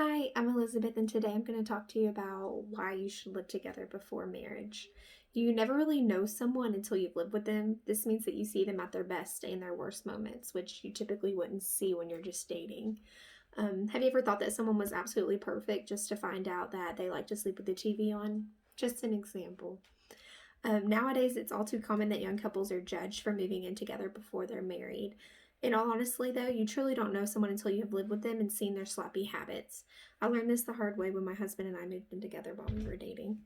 Hi, I'm Elizabeth, and today I'm going to talk to you about why you should live together before marriage. You never really know someone until you've lived with them. This means that you see them at their best and their worst moments, which you typically wouldn't see when you're just dating. Have you ever thought that someone was absolutely perfect just to find out that they like to sleep with the TV on? Just an example. Nowadays, it's all too common that young couples are judged for moving in together before they're married. In all honesty, though, you truly don't know someone until you have lived with them and seen their sloppy habits. I learned this the hard way when my husband and I moved in together while we were dating.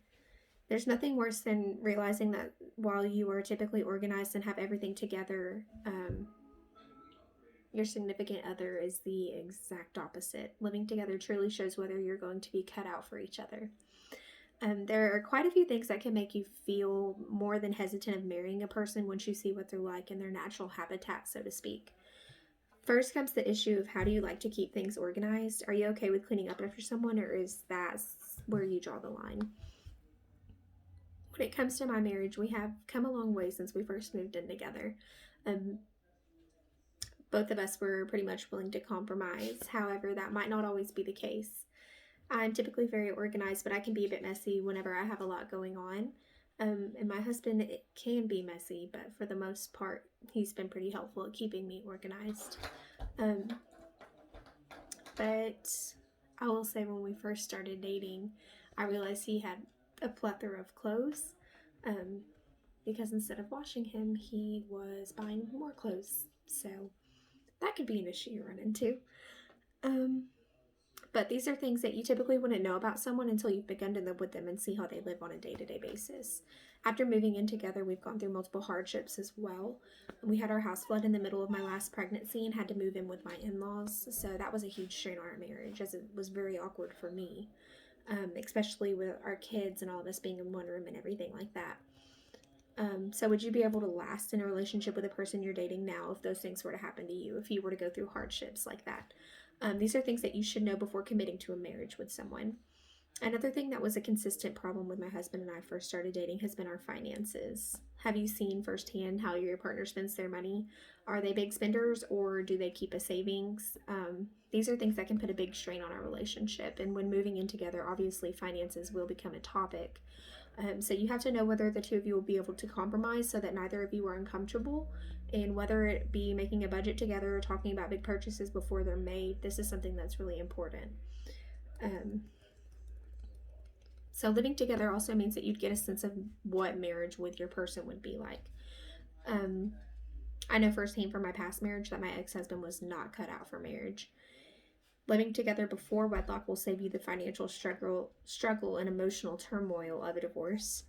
There's nothing worse than realizing that while you are typically organized and have everything together, your significant other is the exact opposite. Living together truly shows whether you're going to be cut out for each other. There are quite a few things that can make you feel more than hesitant of marrying a person once you see what they're like in their natural habitat, so to speak. First comes the issue of how do you like to keep things organized? Are you okay with cleaning up after someone, or is that where you draw the line? When it comes to my marriage, we have come a long way since we first moved in together. Um, both of us were pretty much willing to compromise. However, that might not always be the case. I'm typically very organized, but I can be a bit messy whenever I have a lot going on. And my husband, it can be messy, but for the most part, he's been pretty helpful at keeping me organized. Um, but I will say, when we first started dating, I realized he had a plethora of clothes. Um, because instead of washing him, he was buying more clothes. So that could be an issue you run into. Um, But these are things that you typically wouldn't know about someone until you've begun to live with them and see how they live on a day to day basis. After moving in together, we've gone through multiple hardships as well. We had our house flood in the middle of my last pregnancy and had to move in with my in laws, so that was a huge strain on our marriage as it was very awkward for me, especially with our kids and all of us being in one room and everything like that. So, would you be able to last in a relationship with a person you're dating now if those things were to happen to you, if you were to go through hardships like that? These are things that you should know before committing to a marriage with someone. Another thing that was a consistent problem with my husband and I first started dating has been our finances. Have you seen firsthand how your partner spends their money? Are they big spenders or do they keep a savings? These are things that can put a big strain on our relationship. And when moving in together, obviously finances will become a topic. So you have to know whether the two of you will be able to compromise so that neither of you are uncomfortable, and whether it be making a budget together or talking about big purchases before they're made. This is something that's really important. Um, so living together also means that you'd get a sense of what marriage with your person would be like. Um, I know firsthand from my past marriage that my ex-husband was not cut out for marriage. Living together before wedlock will save you the financial struggle and emotional turmoil of a divorce.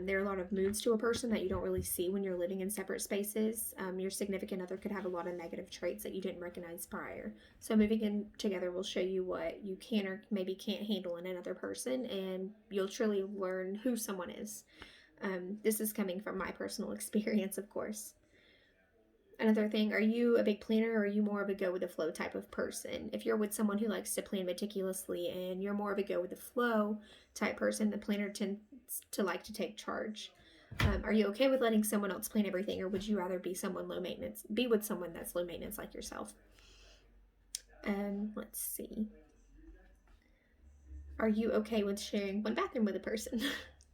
There are a lot of moods to a person that you don't really see when you're living in separate spaces. Your significant other could have a lot of negative traits that you didn't recognize prior. So, moving in together will show you what you can or maybe can't handle in another person, and you'll truly learn who someone is. This is coming from my personal experience, of course. Another thing, are you a big planner or are you more of a go with the flow type of person? If you're with someone who likes to plan meticulously and you're more of a go with the flow type person, the planner tends to like to take charge. Are you okay with letting someone else plan everything, or would you rather be with someone that's low maintenance like yourself? Let's see. Are you okay with sharing one bathroom with a person?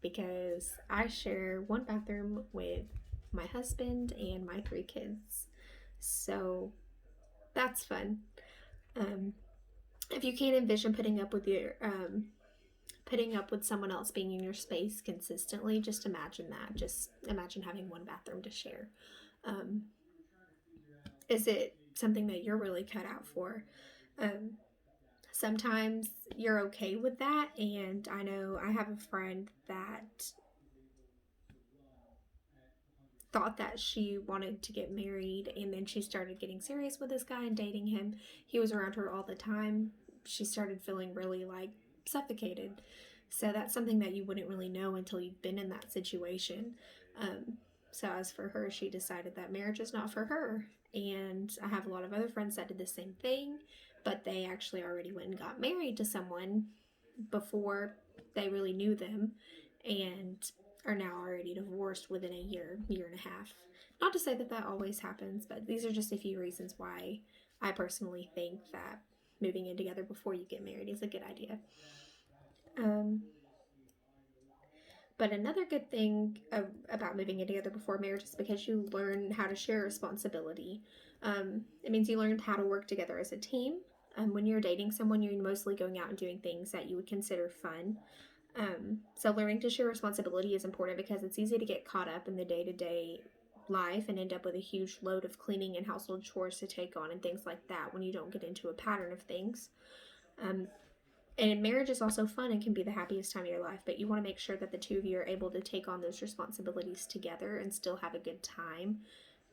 Because I share one bathroom with my husband and my three kids. So that's fun. Um, if you can't envision putting up with someone else being in your space consistently, just imagine that. Just imagine having one bathroom to share. Um, is it something that you're really cut out for? Um, Sometimes you're okay with that, and I know I have a friend that thought that she wanted to get married, and then she started getting serious with this guy and dating him. He was around her all the time. She started feeling really like suffocated. So that's something that you wouldn't really know until you've been in that situation. So as for her, she decided that marriage is not for her. And I have a lot of other friends that did the same thing, but they actually already went and got married to someone before they really knew them, and are now already divorced within a year and a half. Not to say that that always happens, but these are just a few reasons why I personally think that moving in together before you get married is a good idea. Um, but another good thing about moving in together before marriage is because you learn how to share responsibility. It means you learn how to work together as a team. When you're dating someone, you're mostly going out and doing things that you would consider fun. So learning to share responsibility is important because it's easy to get caught up in the day-to-day life and end up with a huge load of cleaning and household chores to take on and things like that when you don't get into a pattern of things. Um, and marriage is also fun and can be the happiest time of your life, but you want to make sure that the two of you are able to take on those responsibilities together and still have a good time,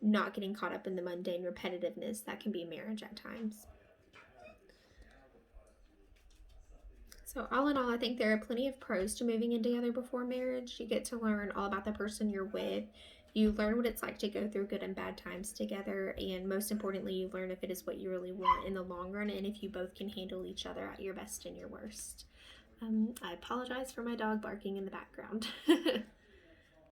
not getting caught up in the mundane repetitiveness that can be marriage at times. So all in all, I think there are plenty of pros to moving in together before marriage. You get to learn all about the person you're with. You learn what it's like to go through good and bad times together. And most importantly, you learn if it is what you really want in the long run and if you both can handle each other at your best and your worst. I apologize for my dog barking in the background.